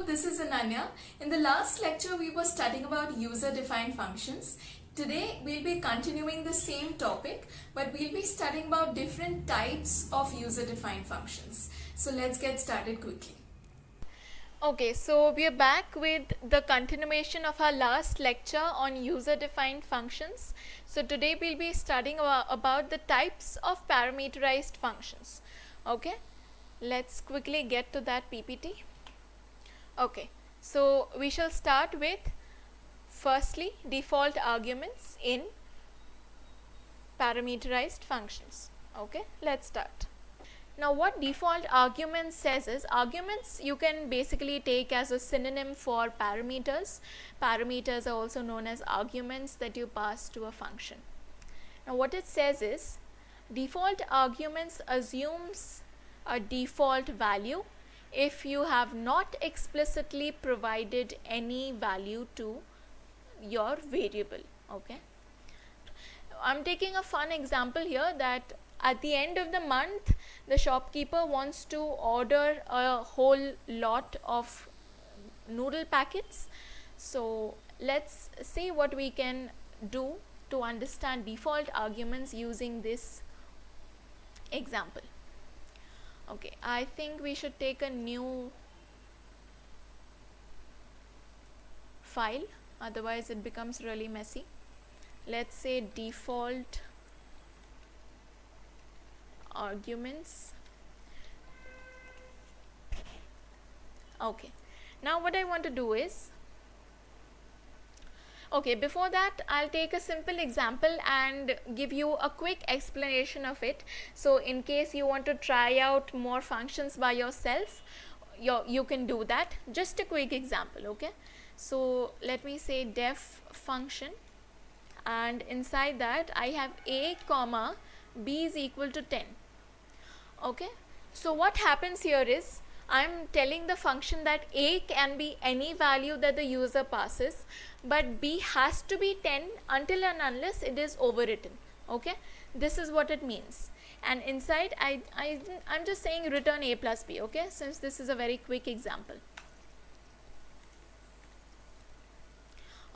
this is Ananya. In the last lecture, we were studying about user-defined functions. Today, we'll be continuing the same topic, but we'll be studying about different types of user-defined functions. So let's get started quickly. Okay, so we are back with the continuation of our last lecture on user-defined functions. So today we'll be studying about the types of parameterized functions. Okay, let's quickly get to that PPT. Okay, so we shall start with firstly default arguments in parameterized functions. Okay, let's start. Now what default argument says is, arguments you can basically take as a synonym for parameters. Parameters are also known as arguments that you pass to a function. Now what it says is, default arguments assumes a default value if you have not explicitly provided any value to your variable. Okay, I'm taking a fun example here that at the end of the month the shopkeeper wants to order a whole lot of noodle packets. So let's see what we can do to understand default arguments using this example. Okay, I think we should take a new file, otherwise it becomes really messy. Let's say default arguments. Okay, now what I want to do is, okay, before that I'll take a simple example and give you a quick explanation of it. So in case you want to try out more functions by yourself, you can do that. Just a quick example. Okay, so let me say def function, and inside that I have a comma b is equal to 10. Okay, so what happens here is, I'm telling the function that a can be any value that the user passes, but b has to be 10 until and unless it is overwritten. Okay, this is what it means. And inside I'm just saying return a plus b. Okay, since this is a very quick example.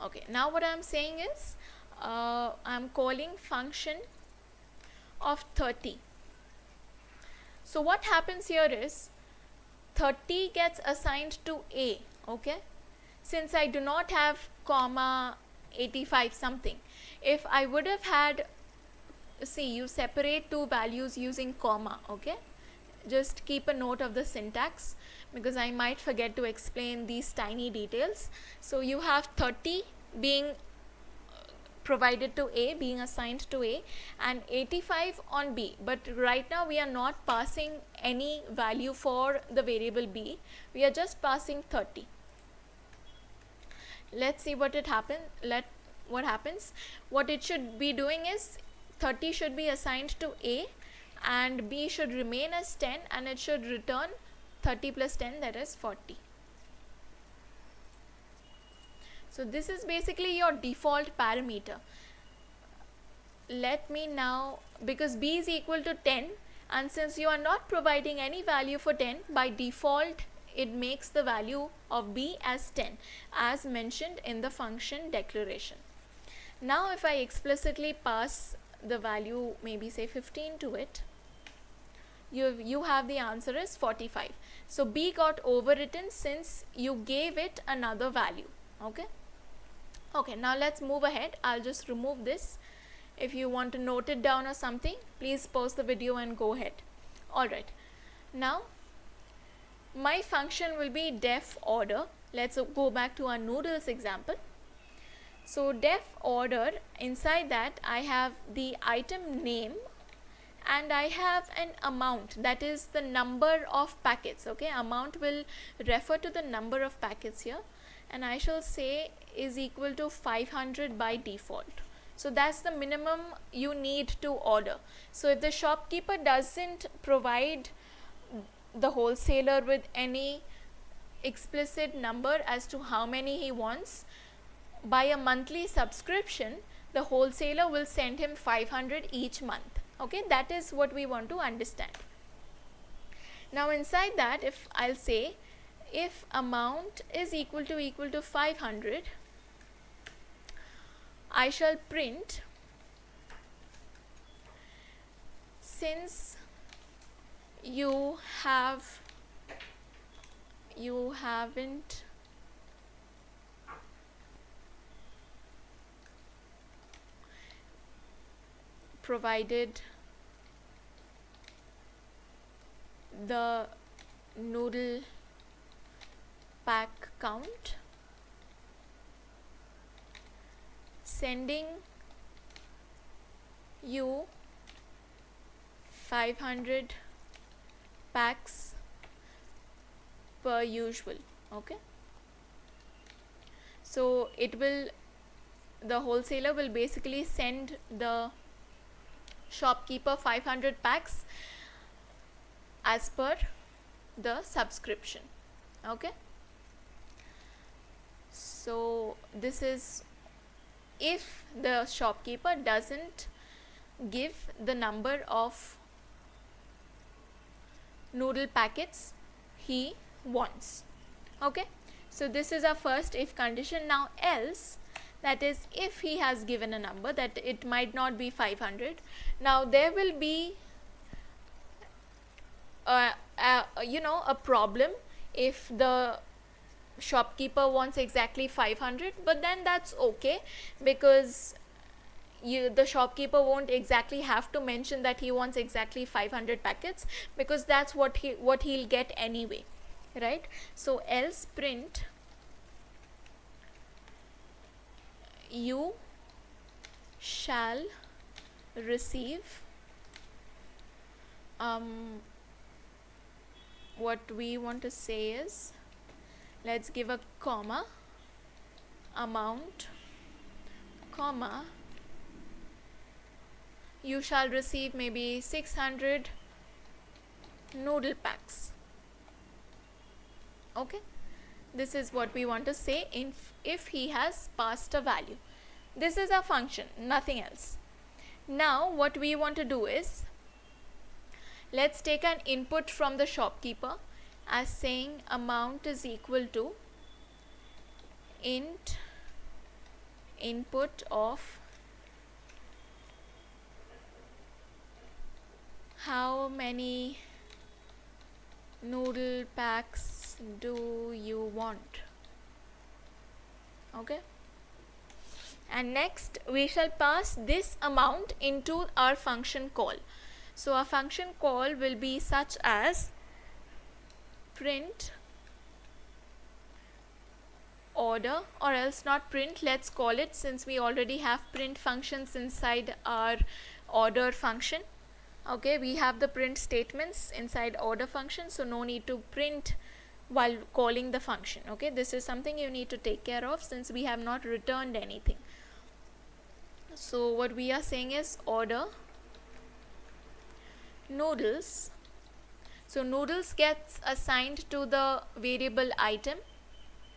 Okay, now what I'm saying is, I'm calling function of 30. So what happens here is, 30 gets assigned to a. Okay, since I do not have comma 85 something. If I would have had, see, you separate two values using comma. Okay, just keep a note of the syntax because I might forget to explain these tiny details. So you have 30 being provided to a, being assigned to a, and 85 on b, but right now we are not passing any value for the variable b, we are just passing 30. Let's see what happens. What it should be doing is, 30 should be assigned to a and b should remain as 10, and it should return 30 plus 10, that is 40. So this is basically your default parameter. Let me now, because b is equal to 10, and since you are not providing any value for 10, by default it makes the value of b as 10 as mentioned in the function declaration. Now if I explicitly pass the value, maybe say 15 to it, you have the answer is 45. So b got overwritten since you gave it another value. Okay. Okay, now let's move ahead. I'll just remove this. If you want to note it down or something, please pause the video and go ahead. Alright, now my function will be def order. Let's go back to our noodles example. So def order, inside that I have the item name and I have an amount, that is the number of packets. Okay, amount will refer to the number of packets here, and I shall say is equal to 500 by default. So that's the minimum you need to order. So if the shopkeeper doesn't provide the wholesaler with any explicit number as to how many he wants, by a monthly subscription the wholesaler will send him 500 each month. Okay, that is what we want to understand. Now inside that, if I'll say if amount is equal to 500, I shall print, since you haven't provided the noodle pack count, sending you 500 packs per usual. Okay, so the wholesaler will basically send the shopkeeper 500 packs as per the subscription. Okay, so this is if the shopkeeper doesn't give the number of noodle packets he wants. Okay, so this is our first if condition. Now else, that is if he has given a number that it might not be 500, now there will be a problem if the shopkeeper wants exactly 500, but then that's okay, because the shopkeeper won't exactly have to mention that he wants exactly 500 packets, because that's what he'll get anyway, right? So else print, you shall receive, what we want to say is, let's give a comma, amount, comma, you shall receive maybe 600 noodle packs. Okay, this is what we want to say if he has passed a value. This is a function, nothing else. Now what we want to do is, let's take an input from the shopkeeper as saying amount is equal to int input of how many noodle packs do you want. Okay, and next we shall pass this amount into our function call. So our function call will be such as print order, or else not print, let's call it, since we already have print functions inside our order function. Okay, we have the print statements inside order function, so no need to print while calling the function. Okay, this is something you need to take care of since we have not returned anything. So what we are saying is order noodles. So noodles gets assigned to the variable item,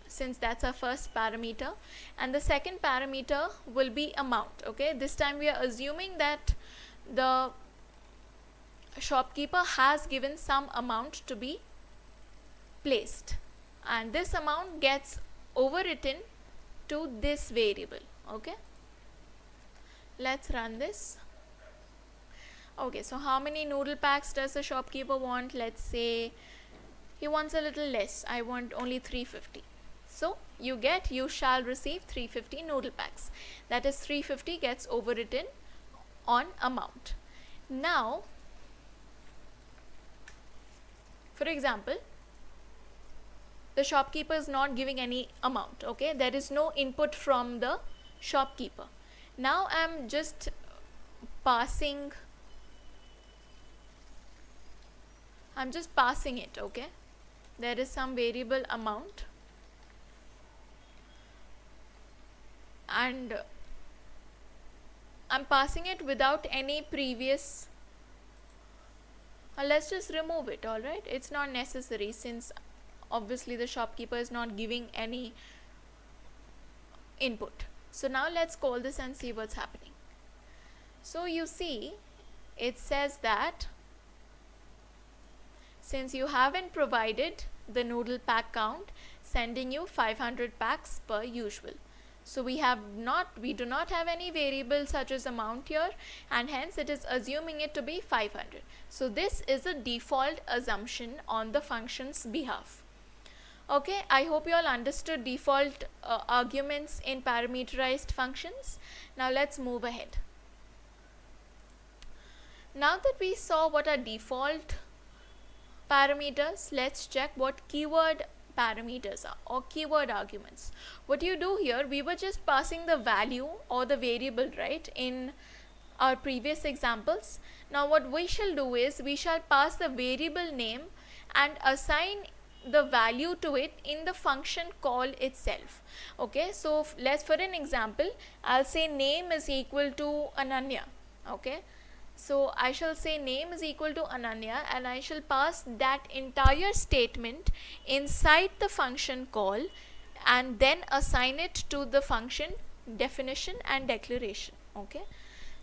since that's our first parameter, and the second parameter will be amount. Okay, this time we are assuming that the shopkeeper has given some amount to be placed, and this amount gets overwritten to this variable. Okay, let's run this. Okay, so how many noodle packs does the shopkeeper want? Let's say he wants a little less. I want only 350. So you shall receive 350 noodle packs. That is 350 gets overwritten on amount. Now, for example, the shopkeeper is not giving any amount. Okay, there is no input from the shopkeeper. Now I'm just passing it. Okay, there is some variable amount, and I'm passing it without any previous, let's just remove it. All right, it's not necessary since obviously the shopkeeper is not giving any input. So now let's call this and see what's happening. So you see, it says that since you haven't provided the noodle pack count, sending you 500 packs per usual. So we do not have any variable such as amount here, and hence it is assuming it to be 500. So this is a default assumption on the function's behalf. Okay, I hope you all understood default arguments in parameterized functions. Now let's move ahead. Now that we saw what are default parameters, let's check what keyword parameters are, or keyword arguments. What you do here, we were just passing the value or the variable, right, in our previous examples. Now what we shall do is we shall pass the variable name and assign the value to it in the function call itself. Okay, so let's, for an example, I'll say name is equal to Ananya. Okay, so I shall say name is equal to Ananya, and I shall pass that entire statement inside the function call and then assign it to the function definition and declaration. Okay,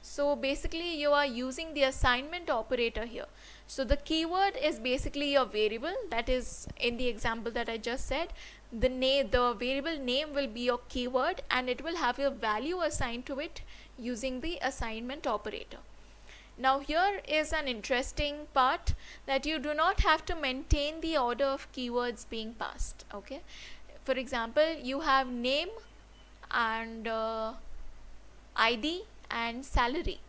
so basically you are using the assignment operator here. So the keyword is basically your variable, that is in the example that I just said, the variable name will be your keyword and it will have a value assigned to it using the assignment operator. Now here is an interesting part, that you do not have to maintain the order of keywords being passed. Okay, for example, you have name and ID and salary.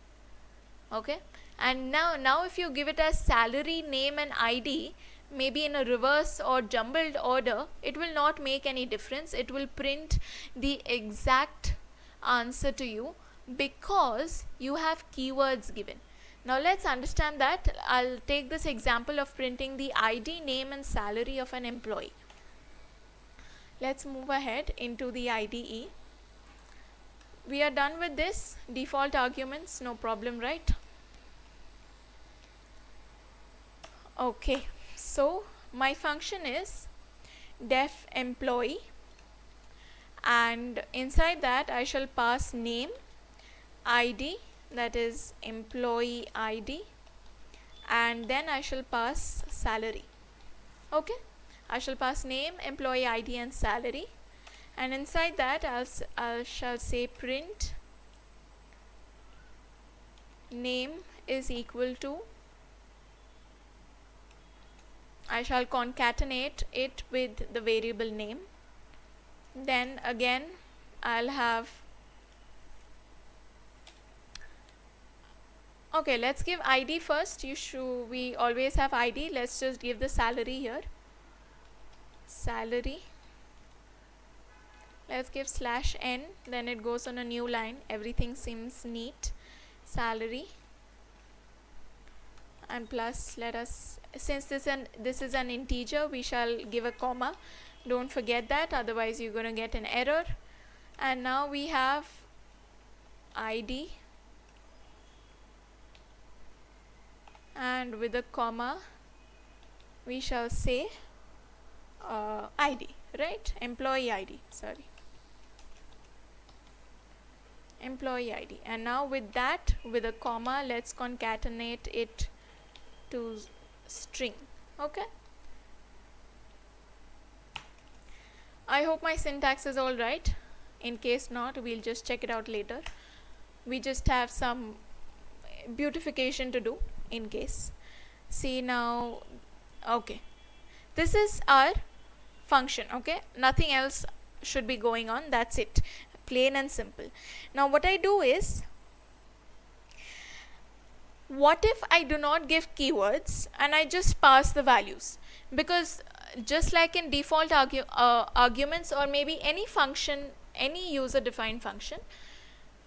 Okay, and now if you give it as salary, name and ID, maybe in a reverse or jumbled order, it will not make any difference. It will print the exact answer to you because you have keywords given. Now let's understand that. I'll take this example of printing the ID, name and salary of an employee. Let's move ahead into the IDE. We are done with this default arguments, no problem, right? Okay, so my function is def employee, and inside that I shall pass name, ID, that is employee ID, and then I shall pass salary. Okay, I shall pass name, employee ID and salary, and inside that I shall say print name is equal to, I shall concatenate it with the variable name. Then again I'll have, okay, let's give ID first. We always have ID. Let's just give the salary here. Salary. Let's give /n, then it goes on a new line. Everything seems neat. Salary. And plus, let us, since this is an integer, we shall give a comma. Don't forget that, otherwise you're going to get an error. And now we have ID, and with a comma we shall say ID, right? Employee ID, sorry, employee ID. And now with that, with a comma, let's concatenate it to string. Okay, I hope my syntax is all right. In case not, we'll just check it out later. We just have some beautification to do in case. See now, okay, this is our function. Okay, nothing else should be going on, that's it, plain and simple. Now what I do is, what if I do not give keywords and I just pass the values? Because just like in default arguments, or maybe any function, any user defined function,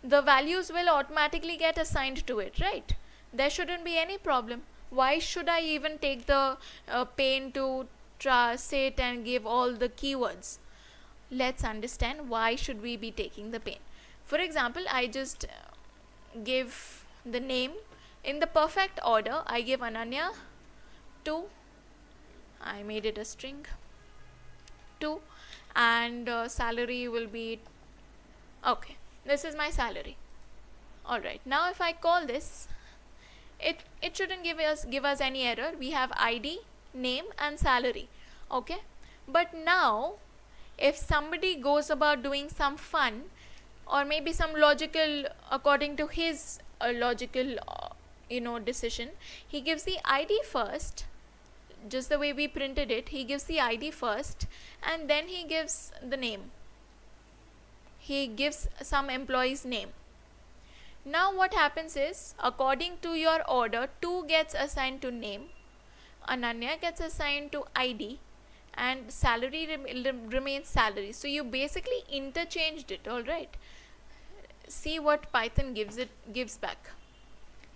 the values will automatically get assigned to it, right? There shouldn't be any problem. Why should I even take the pain to sit and give all the keywords? Let's understand why should we be taking the pain. For example, I just give the name in the perfect order. I give Ananya 2, I made it a string 2, and salary will be, okay, this is my salary. Alright, now if I call this, it shouldn't give us any error. We have ID, name and salary. Okay, but now if somebody goes about doing some fun or maybe some logical, according to his logical decision, he gives the id first, just the way we printed it. He gives the id first and then he gives the name, he gives some employee's name. Now what happens is, according to your order, 2 gets assigned to name, Ananya gets assigned to id, and salary remains salary. So you basically interchanged it. All right, see what Python gives back.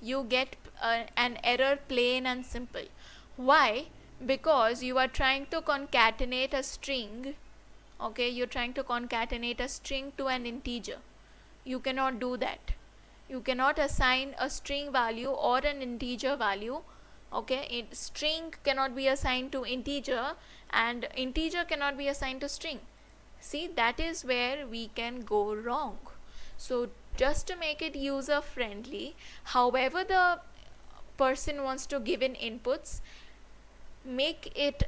You get an error, plain and simple. Why? Because you are trying to concatenate a string. Okay, you're trying to concatenate a string to an integer. You cannot do that. You cannot assign a string value or an integer value. Okay, string cannot be assigned to integer and integer cannot be assigned to string. See, that is where we can go wrong. So just to make it user friendly, however the person wants to give in inputs, make it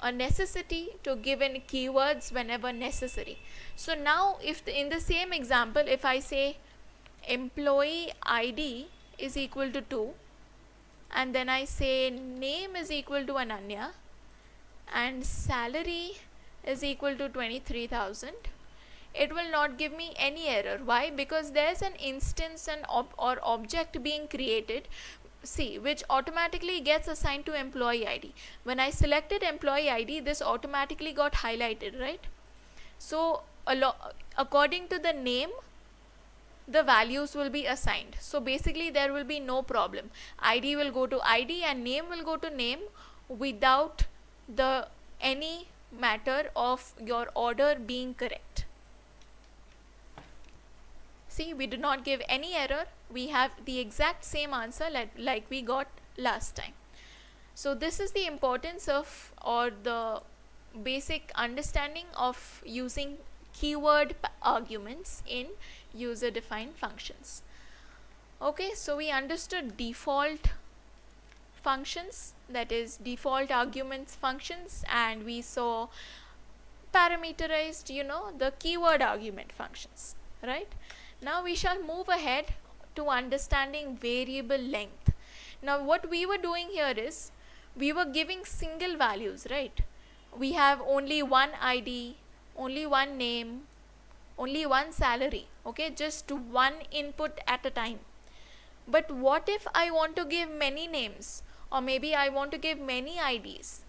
a necessity to give in keywords whenever necessary. So now if in the same example, if I say employee id is equal to 2 and then I say name is equal to Ananya and salary is equal to 23,000, it will not give me any error. Why? Because there's an instance or object being created, see, which automatically gets assigned to employee id. When I selected employee id, this automatically got highlighted, right? So according to the name, the values will be assigned. So basically there will be no problem. id will go to id and name will go to name without the any matter of your order being correct. See, we do not give any error. We have the exact same answer like we got last time. So this is the importance of, or the basic understanding of, using keyword arguments in user defined functions. Okay, so we understood default functions, that is default arguments functions, and we saw parameterized, the keyword argument functions, right? Now we shall move ahead to understanding variable length. Now what we were doing here is, we were giving single values, right? We have only one id, only one name, only one salary, okay, just one input at a time. But what if I want to give many names, or maybe I want to give many IDs?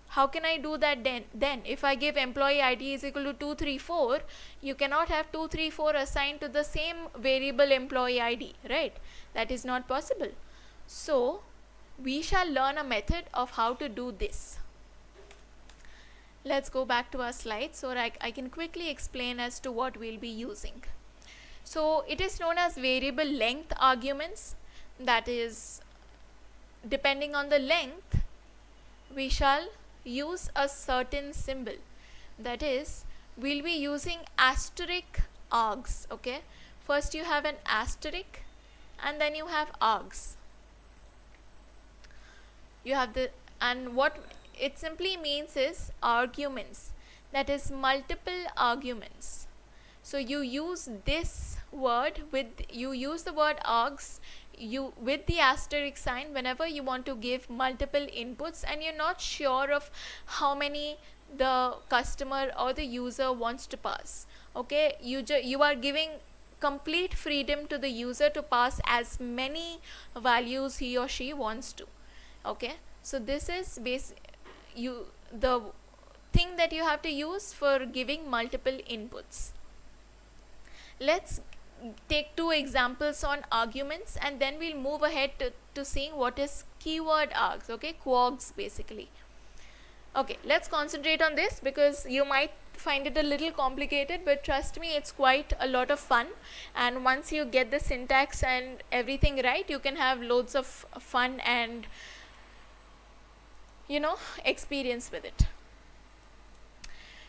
How can I do that then? If I give employee ID is equal to 234, you cannot have 234 assigned to the same variable employee ID, right? That is not possible. So we shall learn a method of how to do this. Let's go back to our slides so I can quickly explain as to what we'll be using. So it is known as variable length arguments. That is, depending on the length, we shall use a certain symbol. That is, we'll be using asterisk args. Okay, first you have an asterisk and then you have args. You have and what it simply means is arguments, that is multiple arguments. So you use this word you use the word args with the asterisk sign whenever you want to give multiple inputs and you're not sure of how many the customer or the user wants to pass. Okay, you are giving complete freedom to the user to pass as many values he or she wants to. Okay, so this is the thing that you have to use for giving multiple inputs. Let's take two examples on arguments and then we'll move ahead to seeing what is keyword args. Okay, quags basically. Okay, let's concentrate on this because you might find it a little complicated, but trust me, it's quite a lot of fun, and once you get the syntax and everything right, you can have loads of fun and experience with it.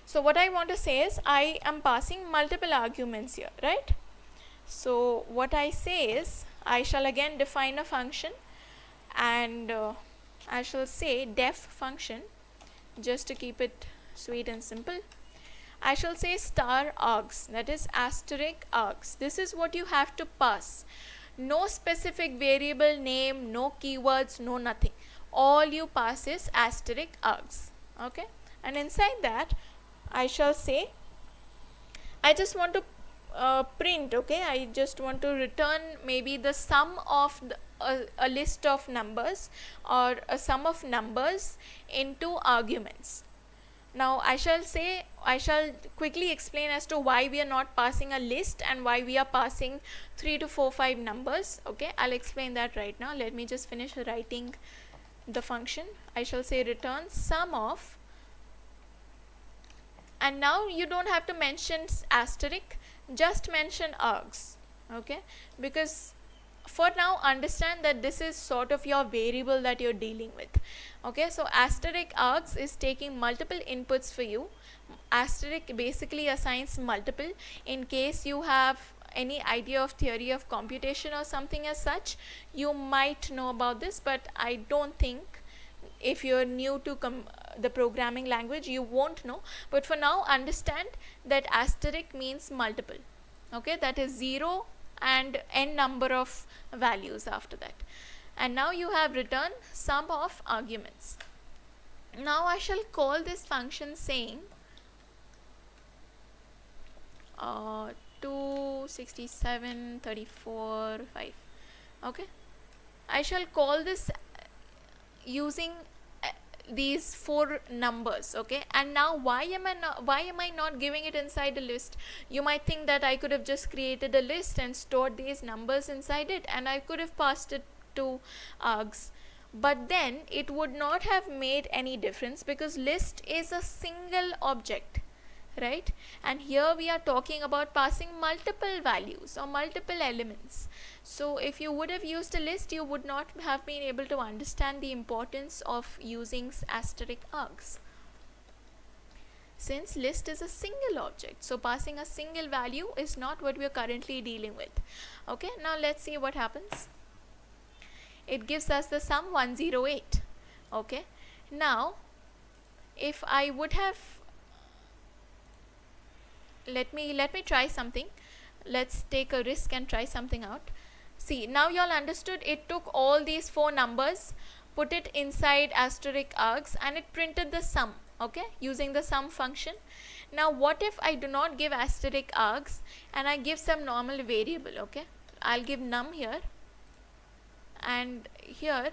So what I want to say is, I am passing multiple arguments here, right? So what I say is, I shall again define a function and I shall say def function, just to keep it sweet and simple. I shall say star args, that is asterisk args. This is what you have to pass. No specific variable name, no keywords, no nothing. All you pass is asterisk args. Okay, and inside that I shall say, I just want to print, okay, I just want to return maybe the sum of a list of numbers or a sum of numbers into arguments. Now I shall quickly explain as to why we are not passing a list and why we are passing 3 to 4 5 numbers. Okay, I'll explain that right now. Let me just finish writing the function. I shall say return sum of, and now you don't have to mention asterisk, just mention args. Okay, because for now understand that this is sort of your variable that you're dealing with. Okay, so asterisk args is taking multiple inputs for you. Asterisk basically assigns multiple. In case you have any idea of theory of computation or something as such, you might know about this, but I don't think, if you're new to the programming language, you won't know. But for now understand that asterisk means multiple. Okay, that is 0 and n number of values after that. And now you have returned sum of arguments. Now I shall call this function saying 267 34 5. Okay, I shall call this using these 4 numbers. Okay, and now why am I not giving it inside a list? You might think that I could have just created a list and stored these numbers inside it, and I could have passed it to args, but then it would not have made any difference because list is a single object, right? And here we are talking about passing multiple values or multiple elements. So if you would have used a list, you would not have been able to understand the importance of using asterisk args, since list is a single object. So passing a single value is not what we are currently dealing with. Okay, now let's see what happens. It gives us the sum 108. Okay, now if I would have, let me try something. Let's take a risk and try something out. See, now you all understood. It took all these 4 numbers, put it inside asterisk args, and it printed the sum, okay, using the sum function. Now what if I do not give asterisk args and I give some normal variable? Okay, I'll give num here, and here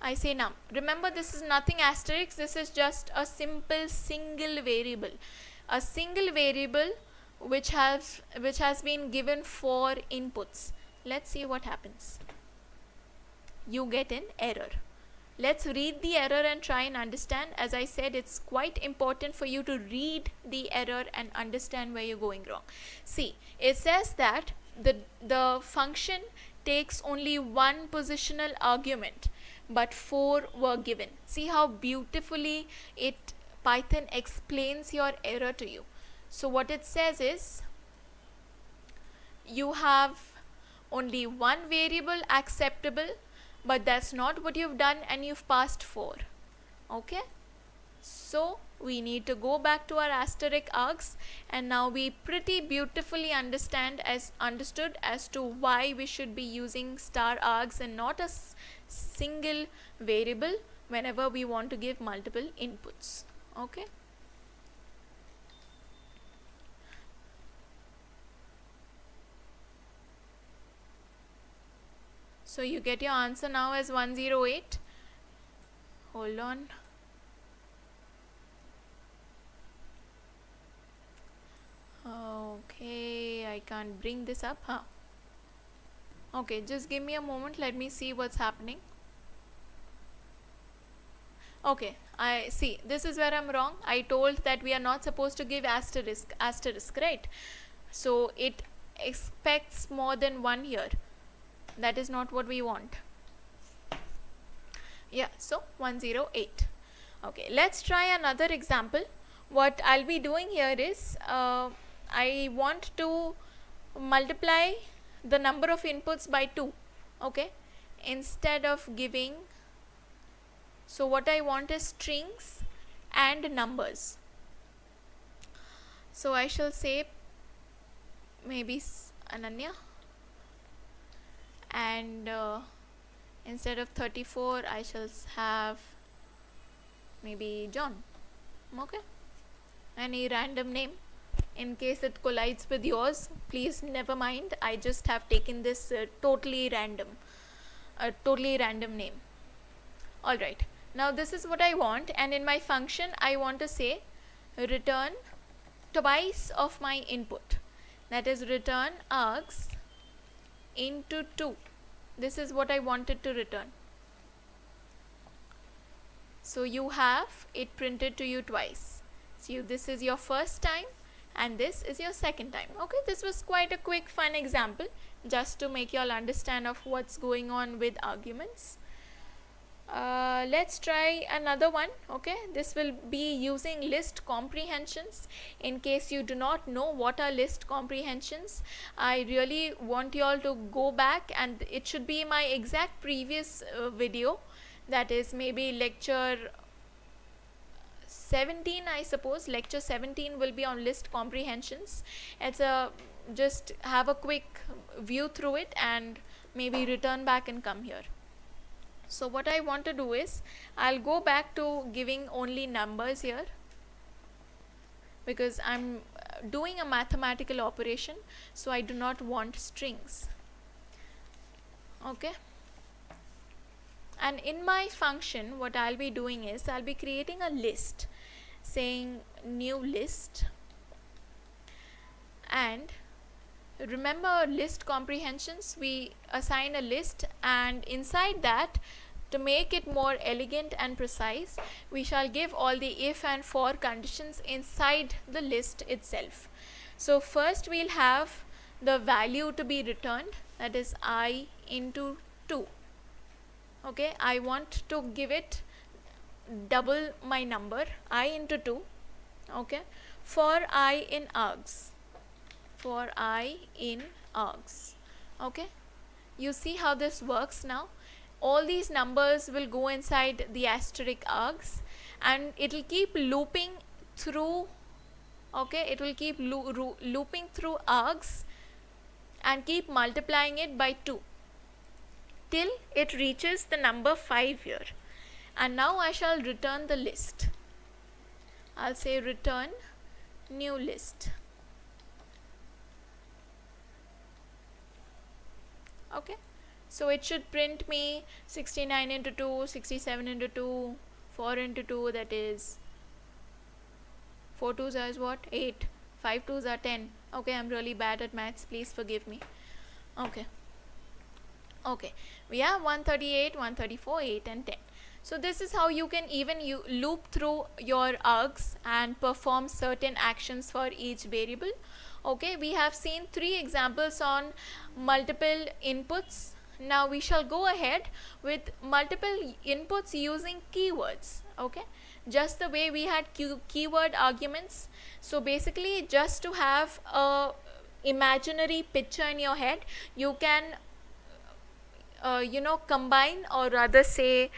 I say num. Remember, this is nothing asterisk, this is just a simple single variable, a single variable which has been given 4 inputs. Let's see what happens. You get an error. Let's read the error and try and understand. As I said, it's quite important for you to read the error and understand where you're going wrong. See, it says that the function takes only 1 positional argument, but 4 were given. See how beautifully Python explains your error to you. So what it says is, you have only 1 variable acceptable, but that's not what you've done, and you've passed 4. Okay, so we need to go back to our asterisk args, and now we pretty beautifully understood as to why we should be using star args and not a single variable whenever we want to give multiple inputs. Okay, so you get your answer now as 108. Hold on. Okay, I can't bring this up, huh? Okay, just give me a moment, let me see what's happening. Okay, I see, this is where I'm wrong. I told that we are not supposed to give asterisk, right? So it expects more than 1 here. That is not what we want. Yeah, so 108. Okay, let's try another example. What I'll be doing here is, I want to multiply the number of inputs by 2. Okay, instead of giving So what I want is strings and numbers. So I shall say maybe Ananya, and instead of 34 I shall have maybe John. Okay, any random name. In case it collides with yours, please never mind, I just have taken this totally random name. Alright, now this is what I want, and in my function I want to say return twice of my input, that is return args into 2. This is what I wanted to return. So you have it printed to you twice. So this is your first time and this is your second time. Okay, this was quite a quick fun example just to make you all understand of what's going on with arguments. Let's try another one. Okay, this will be using list comprehensions. In case you do not know what are list comprehensions, I really want you all to go back, and it should be my exact previous video, that is maybe lecture 17, I suppose. Lecture 17 will be on list comprehensions. It's just have a quick view through it and maybe return back and come here. So what I want to do is I'll go back to giving only numbers here, because I'm doing a mathematical operation, so I do not want strings. Okay, and in my function what I'll be doing is I'll be creating a list, saying new list, and remember list comprehensions, we assign a list, and inside that, to make it more elegant and precise, we shall give all the if and for conditions inside the list itself. So first we'll have the value to be returned, that is I into 2. Okay, I want to give it double my number, I into 2. Okay, for I in args, okay, you see how this works now. All these numbers will go inside the asterisk args, and it will keep looping through. Okay, it will keep looping through args and keep multiplying it by 2 till it reaches the number 5 here. And now I shall return the list. I'll say return new list. Okay, so it should print me 69 into 2, 67 into 2, 4 into 2, that is 4 2s are what? 8, 5 2s are 10. Okay, I'm really bad at maths, please forgive me. Okay, we have 138, 134, 8 and 10. So this is how you can even loop through your args and perform certain actions for each variable. Okay, we have seen 3 examples on multiple inputs. Now we shall go ahead with multiple inputs using keywords. Okay, just the way we had keyword arguments. So basically, just to have a imaginary picture in your head, you can combine, or rather say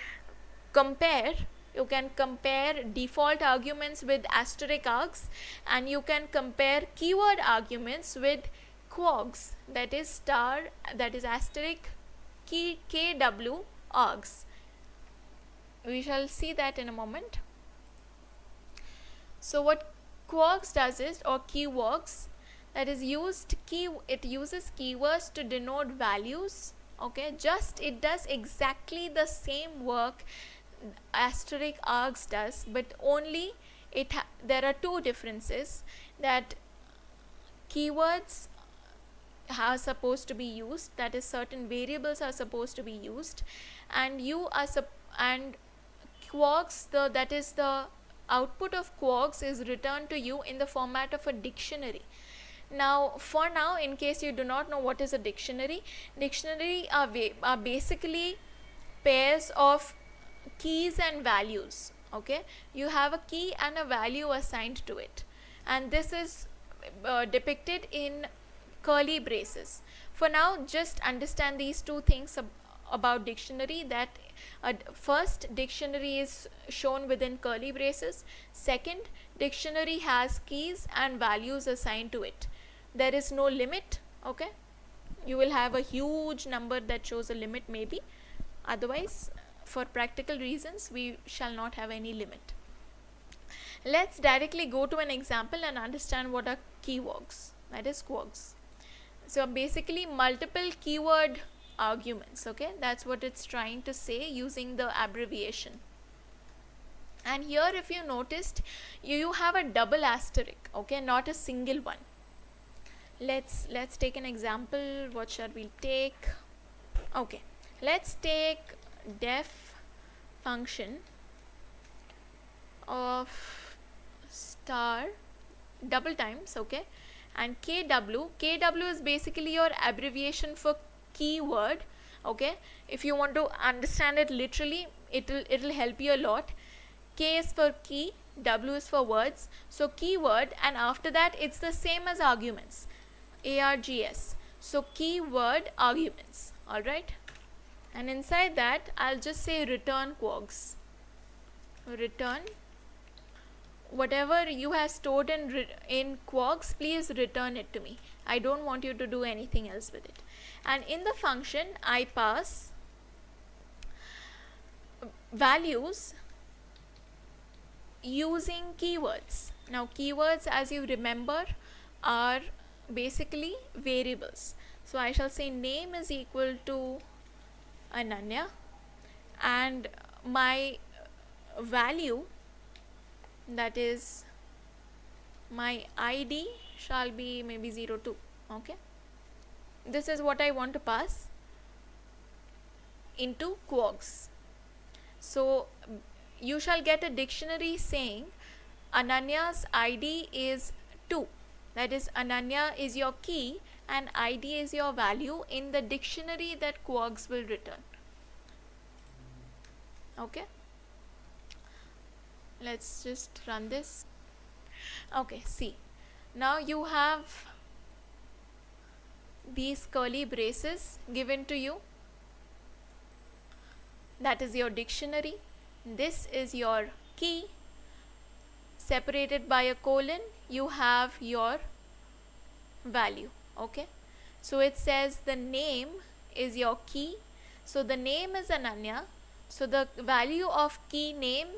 compare. You can compare default arguments with asterisk args, and you can compare keyword arguments with quogs, that is star, that is asterisk KW args. We shall see that in a moment. So what quogs does is, or keywords, that is it uses keywords to denote values. Okay, just it does exactly the same work asterisk args does, but only there are 2 differences, that keywords are supposed to be used, that is certain variables are supposed to be used, and and quogs, that is the output of quogs is returned to you in the format of a dictionary. Now, for now, in case you do not know what is a dictionary are basically pairs of keys and values. Okay, you have a key and a value assigned to it, and this is depicted in curly braces. For now, just understand these 2 things about dictionary, that first dictionary is shown within curly braces, second dictionary has keys and values assigned to it. There is no limit. Okay, you will have a huge number that shows a limit maybe, otherwise for practical reasons we shall not have any limit. Let's directly go to an example and understand what are keywords, that is quirks. So basically multiple keyword arguments. Okay, that's what it's trying to say using the abbreviation. And here if you noticed, you have a double asterisk, okay, not a single one. Let's take an example. What shall we take? Okay, let's take def function of star double times, okay, and kw is basically your abbreviation for keyword. Okay, if you want to understand it literally, it'll help you a lot. K is for key, W is for words, so keyword, and after that it's the same as arguments, ARGS, so keyword arguments. Alright, and inside that I'll just say return quirks. Return whatever you have stored in quirks, please return it to me. I don't want you to do anything else with it. And in the function I pass values using keywords. Now keywords, as you remember, are basically variables. So I shall say name is equal to Ananya, and my value, that is my ID, shall be maybe 02. Okay, this is what I want to pass into quirks. So you shall get a dictionary saying Ananya's ID is 2, that is Ananya is your key and ID is your value in the dictionary that quirks will return. Okay, let's just run this. Okay, see, now you have these curly braces given to you, that is your dictionary, this is your key, separated by a colon you have your value. Okay, so it says the name is your key, so the name is Ananya, so the value of key name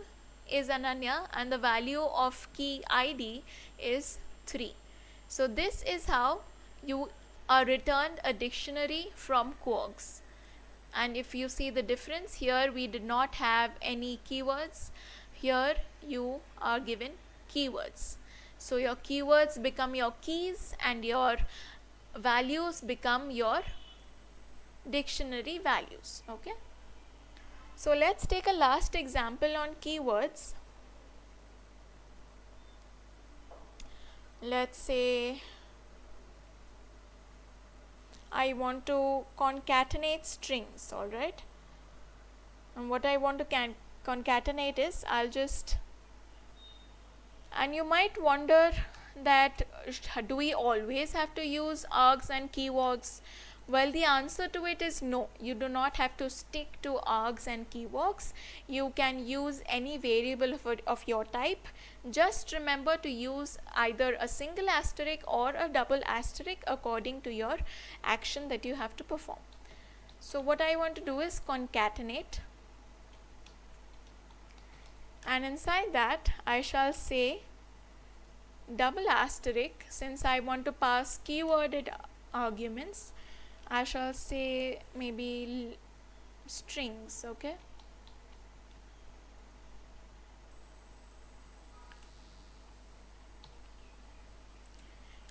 is Ananya and the value of key ID is 3. So this is how you are returned a dictionary from quirks. And if you see the difference, here we did not have any keywords, here you are given keywords. So your keywords become your keys and your values become your dictionary values. Okay, so let's take a last example on keywords. Let's say I want to concatenate strings. Alright, and what I want to concatenate is, I'll just, and you might wonder that do we always have to use args and keywords? Well, the answer to it is no, you do not have to stick to args and keywords. You can use any variable of your type. Just remember to use either a single asterisk or a double asterisk according to your action that you have to perform. So what I want to do is concatenate, and inside that I shall say double asterisk. Since I want to pass keyworded arguments, I shall say maybe strings. Okay,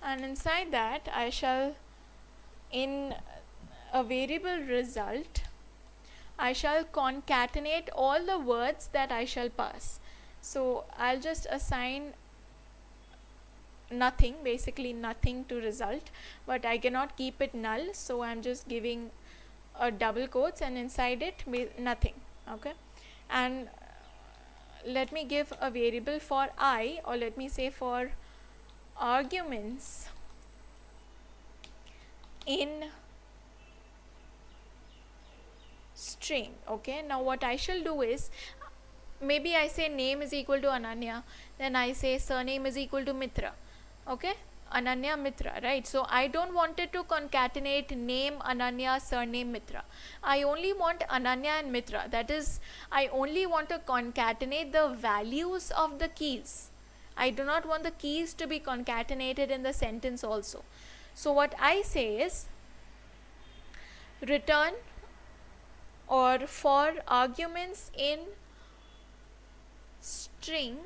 and inside that I shall, in a variable result, I shall concatenate all the words that I shall pass. So I'll just assign nothing, basically nothing to result, but I cannot keep it null, so I'm just giving a double quotes and inside it nothing. Okay, and let me give a variable for I, or let me say for arguments in string. Okay, now what I shall do is, maybe I say name is equal to Ananya, then I say surname is equal to Mitra. Okay, Ananya Mitra, right? So I don't want it to concatenate name Ananya surname Mitra. I only want Ananya and Mitra, that is, I only want to concatenate the values of the keys. I do not want the keys to be concatenated in the sentence also. So what I say is, return, or for arguments in string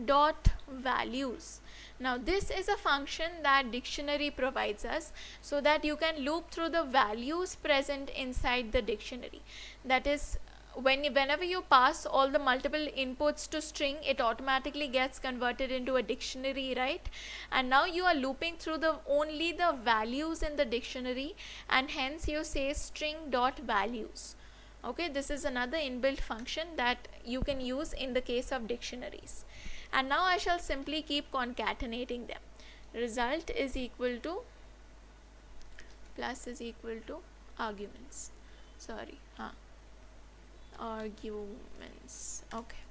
dot values. Now this is a function that dictionary provides us, so that you can loop through the values present inside the dictionary. That is, whenever you pass all the multiple inputs to string, it automatically gets converted into a dictionary, right? And now you are looping through only the values in the dictionary, and hence you say string dot values. Okay, this is another inbuilt function that you can use in the case of dictionaries. And now I shall simply keep concatenating them. Result is equal to plus is equal to arguments. Arguments. Okay.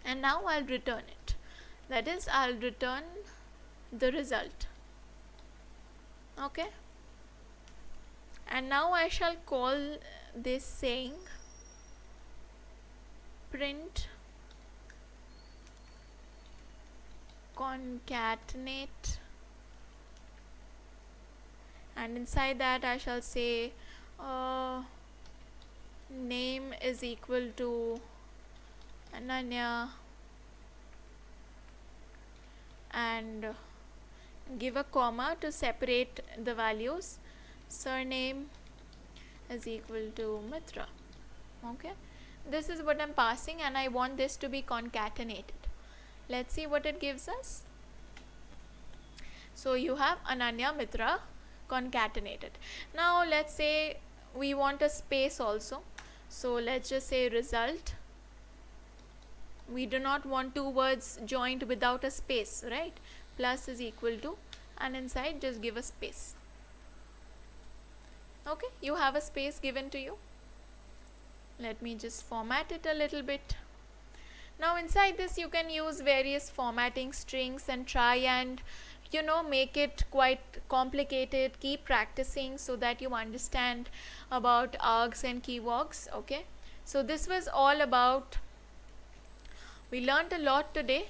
And now I'll return it. That is, I'll return the result. Okay. And now I shall call this saying print concatenate, and inside that I shall say name is equal to Ananya, and give a comma to separate the values. Surname is equal to Mitra. Okay, this is what I'm passing, and I want this to be concatenated. Let's see what it gives us. So you have Ananya Mitra concatenated. Now let's say we want a space also. So let's just say result. We do not want two words joined without a space, right? Plus is equal to, and inside just give a space. Okay, you have a space given to you. Let me just format it a little bit. Now inside this you can use various formatting strings and try and make it quite complicated. Keep practicing so that you understand about args and keywords. Okay, so this was all about, we learned a lot today,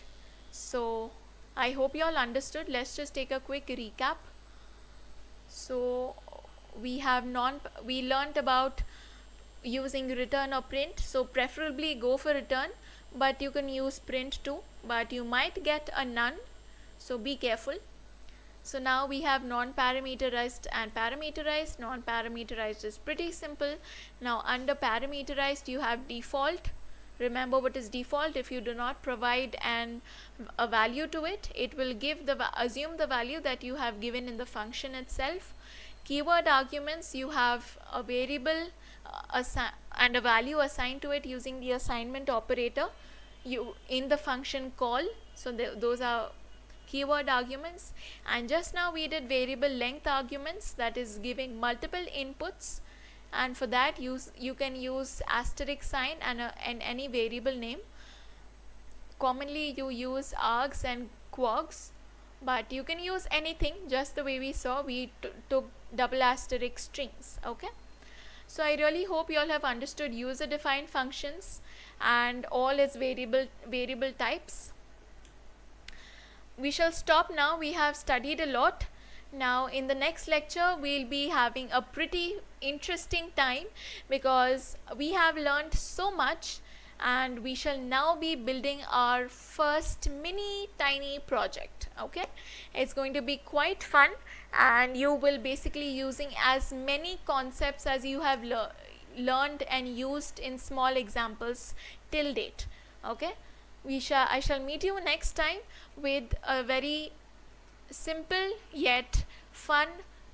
so I hope you all understood. Let's just take a quick recap. So we learned about using return or print. So preferably go for return, but you can use print too, but you might get a none, so be careful. So now we have non-parameterized and parameterized. Non-parameterized is pretty simple. Now under parameterized you have default. Remember what is default. If you do not provide a value to it, it will assume the value that you have given in the function itself. Keyword arguments, you have a variable and a value assigned to it using the assignment operator in the function call. So those are keyword arguments. And just now we did variable length arguments, that is giving multiple inputs, and for that you can use asterisk sign and any variable name. Commonly you use args and quargs, but you can use anything, just the way we saw. We took double asterisk strings. Okay, so I really hope you all have understood user defined functions and all its variable types. We shall stop now. We have studied a lot. Now in the next lecture we'll be having a pretty interesting time, because we have learned so much, and we shall now be building our first mini tiny project. Okay, it's going to be quite fun, and you will basically using as many concepts as you have learned and used in small examples till date. Okay, I shall meet you next time with a very simple yet fun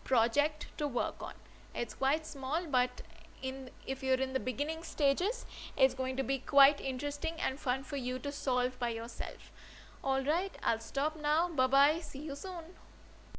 project to work on. It's quite small, but if you're in the beginning stages, it's going to be quite interesting and fun for you to solve by yourself. Alright, I'll stop now. Bye bye. See you soon.